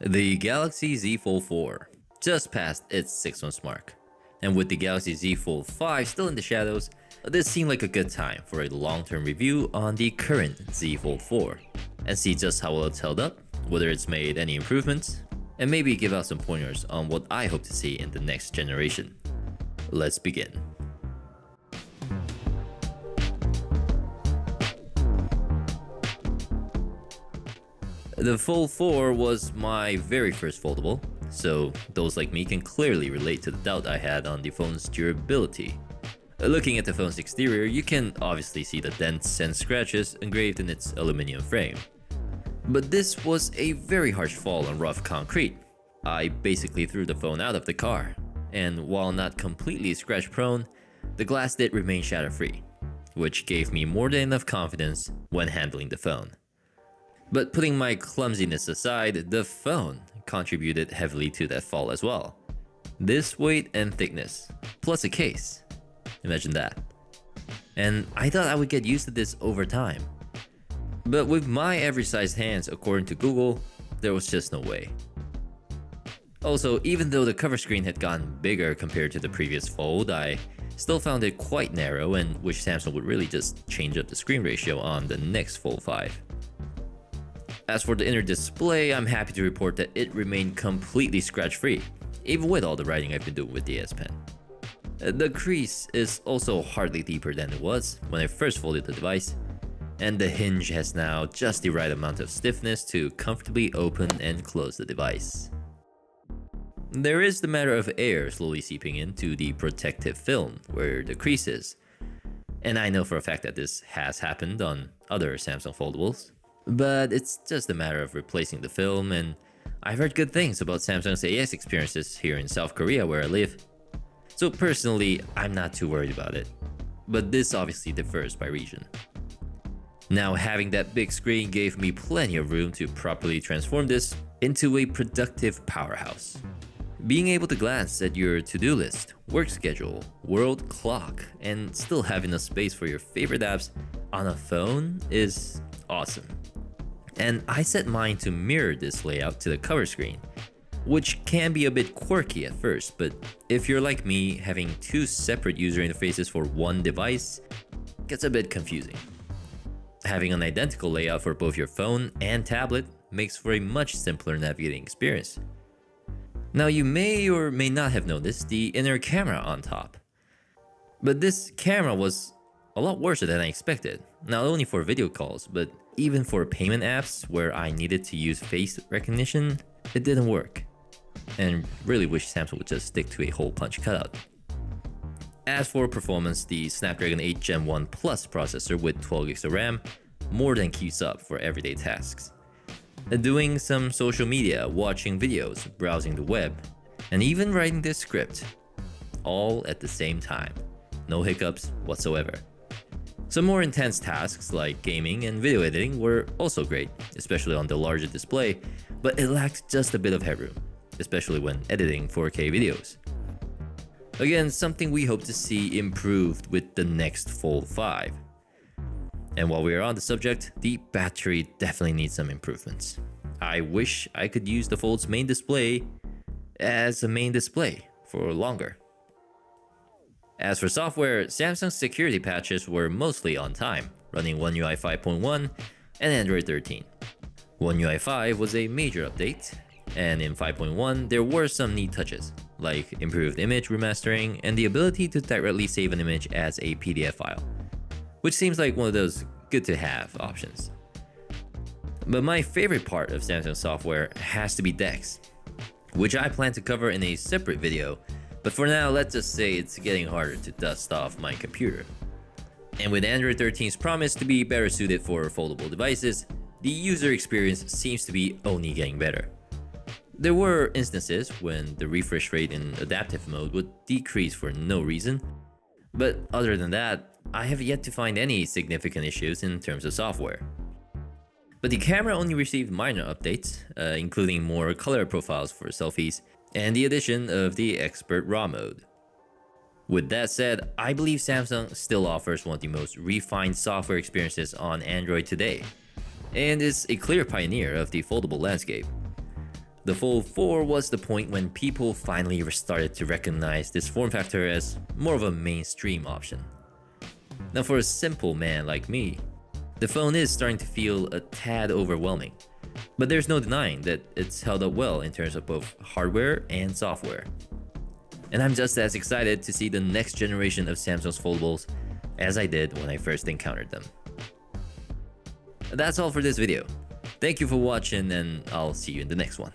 The Galaxy Z Fold4 just passed its 6-month mark, and with the Galaxy Z Fold5 still in the shadows, this seemed like a good time for a long-term review on the current Z Fold4 and see just how well it's held up, whether it's made any improvements, and maybe give out some pointers on what I hope to see in the next generation. Let's begin. The Fold4 was my very first foldable, so those like me can clearly relate to the doubt I had on the phone's durability. Looking at the phone's exterior, you can obviously see the dents and scratches engraved in its aluminum frame. But this was a very harsh fall on rough concrete. I basically threw the phone out of the car, and while not completely scratch prone, the glass did remain shatter free, which gave me more than enough confidence when handling the phone. But putting my clumsiness aside, the phone contributed heavily to that fall as well. This weight and thickness, plus a case. Imagine that. And I thought I would get used to this over time. But with my average sized hands according to Google, there was just no way. Also, even though the cover screen had gotten bigger compared to the previous Fold, I still found it quite narrow and wish Samsung would really just change up the screen ratio on the next Fold 5. As for the inner display, I'm happy to report that it remained completely scratch-free, even with all the writing I've been doing with the S Pen. The crease is also hardly deeper than it was when I first folded the device, and the hinge has now just the right amount of stiffness to comfortably open and close the device. There is the matter of air slowly seeping into the protective film where the crease is, and I know for a fact that this has happened on other Samsung foldables. But it's just a matter of replacing the film, and I've heard good things about Samsung's AS experiences here in South Korea where I live. So personally, I'm not too worried about it. But this obviously differs by region. Now, having that big screen gave me plenty of room to properly transform this into a productive powerhouse. Being able to glance at your to-do list, work schedule, world clock, and still have enough space for your favorite apps on a phone is awesome. And I set mine to mirror this layout to the cover screen, which can be a bit quirky at first, but if you're like me, having two separate user interfaces for one device gets a bit confusing. Having an identical layout for both your phone and tablet makes for a much simpler navigating experience. Now, you may or may not have noticed the inner camera on top, but this camera was a lot worse than I expected, not only for video calls, but even for payment apps where I needed to use face recognition, it didn't work. And really wish Samsung would just stick to a hole punch cutout. As for performance, the Snapdragon 8 Gen 1 Plus processor with 12 GB of RAM more than keeps up for everyday tasks. Doing some social media, watching videos, browsing the web, and even writing this script, all at the same time. No hiccups whatsoever. Some more intense tasks like gaming and video editing were also great, especially on the larger display, but it lacked just a bit of headroom, especially when editing 4K videos. Again, something we hope to see improved with the next Fold 5. And while we are on the subject, the battery definitely needs some improvements. I wish I could use the Fold's main display as a main display for longer. As for software, Samsung's security patches were mostly on time, running One UI 5.1 and Android 13. One UI 5 was a major update, and in 5.1 there were some neat touches, like improved image remastering and the ability to directly save an image as a PDF file, which seems like one of those good-to-have options. But my favorite part of Samsung software has to be DeX, which I plan to cover in a separate video. But for now, let's just say it's getting harder to dust off my computer. And with Android 13's promise to be better suited for foldable devices, the user experience seems to be only getting better. There were instances when the refresh rate in adaptive mode would decrease for no reason, but other than that, I have yet to find any significant issues in terms of software. But the camera only received minor updates, including more color profiles for selfies, and the addition of the Expert RAW mode. With that said, I believe Samsung still offers one of the most refined software experiences on Android today, and is a clear pioneer of the foldable landscape. The Fold 4 was the point when people finally started to recognize this form factor as more of a mainstream option. Now for a simple man like me, the phone is starting to feel a tad overwhelming, but there's no denying that it's held up well in terms of both hardware and software. And I'm just as excited to see the next generation of Samsung's foldables as I did when I first encountered them. That's all for this video. Thank you for watching, and I'll see you in the next one.